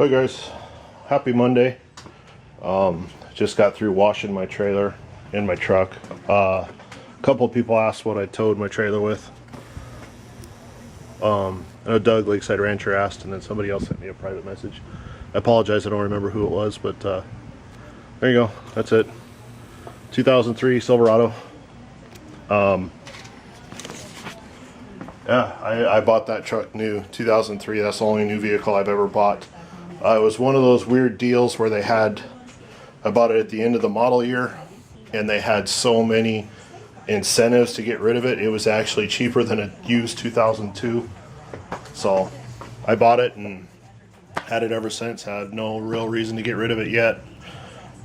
Hi guys, happy Monday. Just got through washing my trailer and my truck. A couple of people asked what I towed my trailer with. I know Doug, Lakeside Rancher, asked, and then somebody else sent me a private message. I apologize, I don't remember who it was, but there you go, that's it. 2003 Silverado. Yeah, I bought that truck new, 2003. That's the only new vehicle I've ever bought. It was one of those weird deals where they had, I bought it at the end of the model year, and they had so many incentives to get rid of it. It was actually cheaper than a used 2002. So I bought it and had it ever since. Had no real reason to get rid of it yet.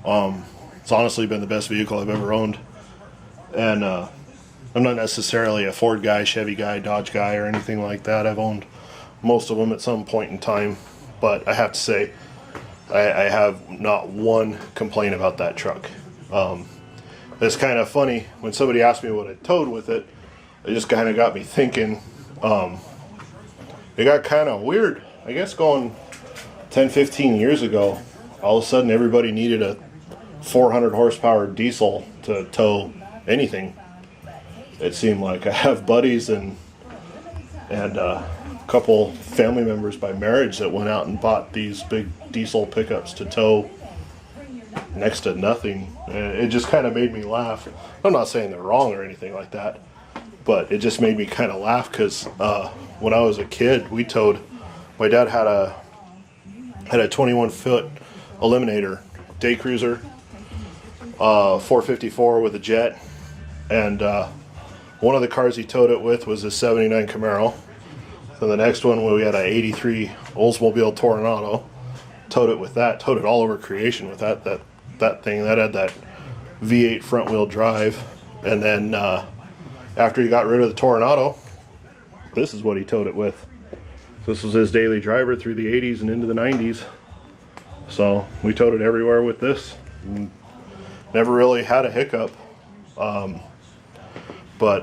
It's honestly been the best vehicle I've ever owned. And I'm not necessarily a Ford guy, Chevy guy, Dodge guy, or anything like that. I've owned most of them at some point in time. But I have to say, I have not one complaint about that truck. It's kind of funny, when somebody asked me what I towed with it, it just kind of got me thinking. It got kind of weird. I guess going 10, 15 years ago, all of a sudden everybody needed a 400 horsepower diesel to tow anything. It seemed like I have buddies and a couple family members by marriage that went out and bought these big diesel pickups to tow next to nothing. It just kind of made me laugh. I'm not saying they're wrong or anything like that, but it just made me kind of laugh because when I was a kid, we towed. My dad had a 21-foot Eliminator day cruiser, 454 with a jet, and one of the cars he towed it with was a 79 Camaro. Then the next one, we had a 83 Oldsmobile Toronado. Towed it with that. Towed it all over creation with that thing. That had that V8 front wheel drive. And then after he got rid of the Toronado, this is what he towed it with. This was his daily driver through the 80s and into the 90s. So we towed it everywhere with this. Never really had a hiccup. But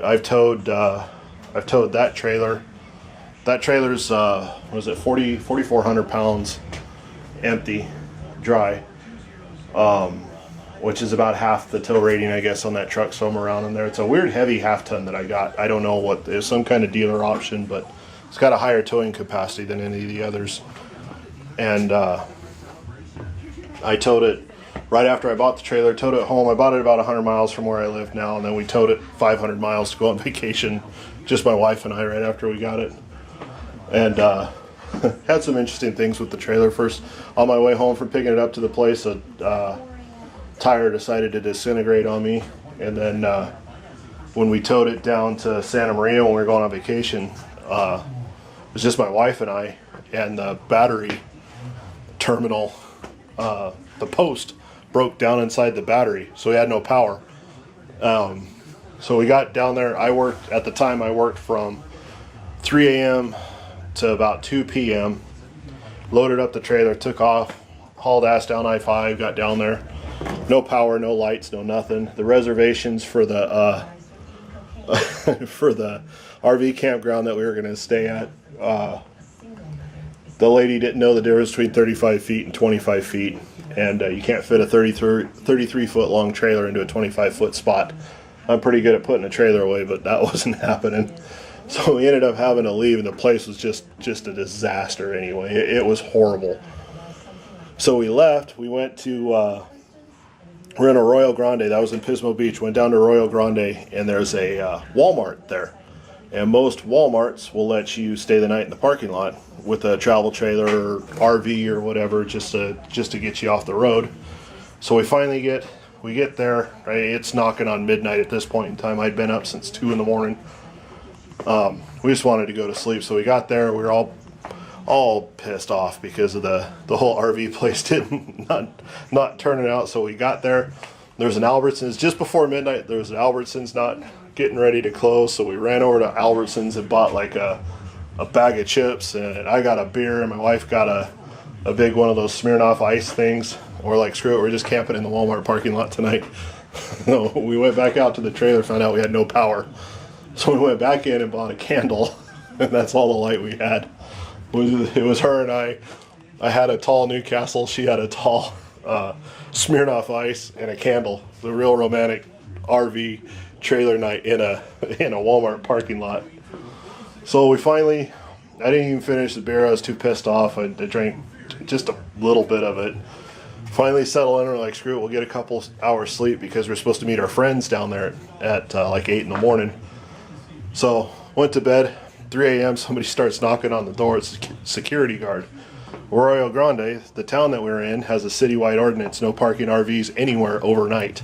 I've towed that trailer. That trailer's, was it 4,400 pounds empty, dry, which is about half the tow rating, I guess, on that truck, somewhere around in there. It's a weird heavy half ton that I got. I don't know what, it's some kind of dealer option, but it's got a higher towing capacity than any of the others. And I towed it right after I bought the trailer, towed it home. I bought it about 100 miles from where I live now, and then we towed it 500 miles to go on vacation, just my wife and I, right after we got it. And had some interesting things with the trailer. First, on my way home from picking it up to the place, a tire decided to disintegrate on me. And then when we towed it down to Santa Maria when we were going on vacation, it was just my wife and I, and the battery terminal, the post, broke down inside the battery, so we had no power. So we got down there. At the time I worked from 3 a.m. to about 2 p.m. Loaded up the trailer, took off, hauled ass down I-5, got down there. No power, no lights, no nothing. The reservations for the for the RV campground that we were going to stay at, the lady didn't know the difference between 35 feet and 25 feet. And you can't fit a 33 foot long trailer into a 25 foot spot. I'm pretty good at putting a trailer away, but that wasn't happening. So we ended up having to leave, and the place was just a disaster anyway. It was horrible. So we left. We went to, we're in Arroyo Grande. That was in Pismo Beach. Went down to Arroyo Grande, and there's a Walmart there. And most Walmarts will let you stay the night in the parking lot with a travel trailer or RV or whatever, just to get you off the road. So we finally get there. Right? It's knocking on midnight at this point in time. I'd been up since 2 in the morning. We just wanted to go to sleep, so we got there. We were all pissed off because of the whole RV place not turning out. So we got there. There's an Albertsons just before midnight. There was an Albertsons not getting ready to close, so we ran over to Albertsons and bought like a bag of chips, and I got a beer, and my wife got a big one of those Smirnoff Ice things. We're like, screw it, we're just camping in the Walmart parking lot tonight. No, we went back out to the trailer, found out we had no power. So we went back in and bought a candle, and that's all the light we had. It was her and I I had a tall Newcastle. She had a tall Smirnoff Ice and a candle. The real romantic RV trailer night in a Walmart parking lot. So we finally, I didn't even finish the beer. I was too pissed off. I drank just a little bit of it. Finally settled in. We're like, screw it, we'll get a couple hours sleep because we're supposed to meet our friends down there at like 8 in the morning. So went to bed. 3 a.m. somebody starts knocking on the door. It's a security guard. Arroyo Grande, the town that we're in, has a citywide ordinance: no parking RVs anywhere overnight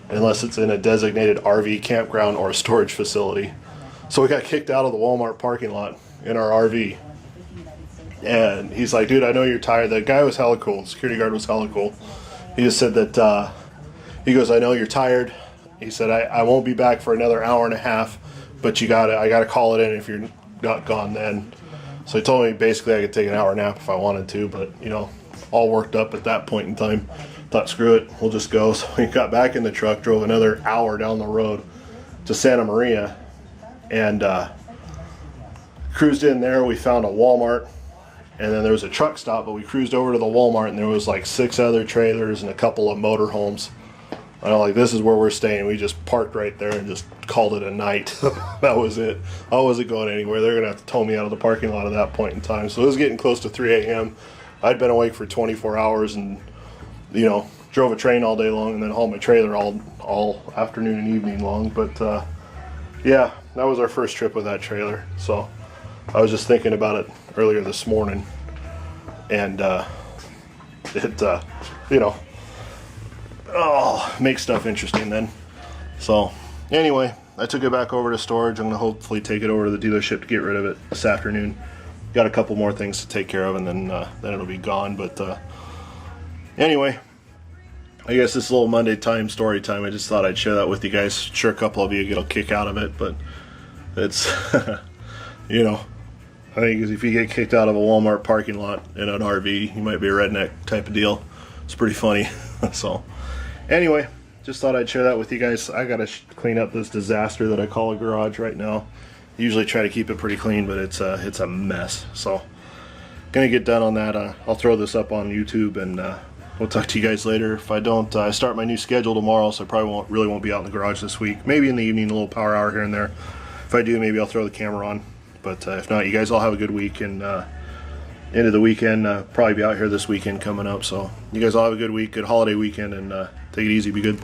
unless it's in a designated RV campground or a storage facility. So we got kicked out of the Walmart parking lot in our RV. And he's like, dude, I know you're tired. The guy was hella cool. The security guard was hella cool. He just said that, he goes, I know you're tired. He said, I won't be back for another hour and a half, but I gotta call it in if you're not gone then. So he told me basically I could take an hour nap if I wanted to, but you know, all worked up at that point in time. Thought, screw it, we'll just go. So we got back in the truck, drove another hour down the road to Santa Maria, and cruised in there. We found a Walmart, and then there was a truck stop, but we cruised over to the Walmart, and there was like 6 other trailers and a couple of motorhomes. I'm like, this is where we're staying. We just parked right there and just called it a night. That was it. I wasn't going anywhere. They're going to have to tow me out of the parking lot at that point in time. So it was getting close to 3 a.m. I'd been awake for 24 hours and, you know, drove a train all day long and then hauled my trailer all afternoon and evening long. But, yeah, that was our first trip with that trailer. So I was just thinking about it earlier this morning. And you know, makes stuff interesting then. So anyway, I took it back over to storage. I'm going to hopefully take it over to the dealership to get rid of it this afternoon. Got a couple more things to take care of, and then it'll be gone. But anyway, I guess this little Monday time story time, I just thought I'd share that with you guys. Sure, a couple of you get a kick out of it, but it's you know, I think if you get kicked out of a Walmart parking lot in an RV, you might be a redneck type of deal. It's pretty funny. So anyway, just thought I'd share that with you guys. I gotta clean up this disaster that I call a garage right now. Usually try to keep it pretty clean, but it's a mess. So gonna get done on that. I'll throw this up on YouTube, and we'll talk to you guys later. If I don't, I start my new schedule tomorrow, so I probably won't be out in the garage this week. Maybe in the evening, a little power hour here and there. If I do, maybe I'll throw the camera on. But if not, you guys all have a good week, and end of the weekend, probably be out here this weekend coming up. So you guys all have a good week, good holiday weekend, and take it easy, be good.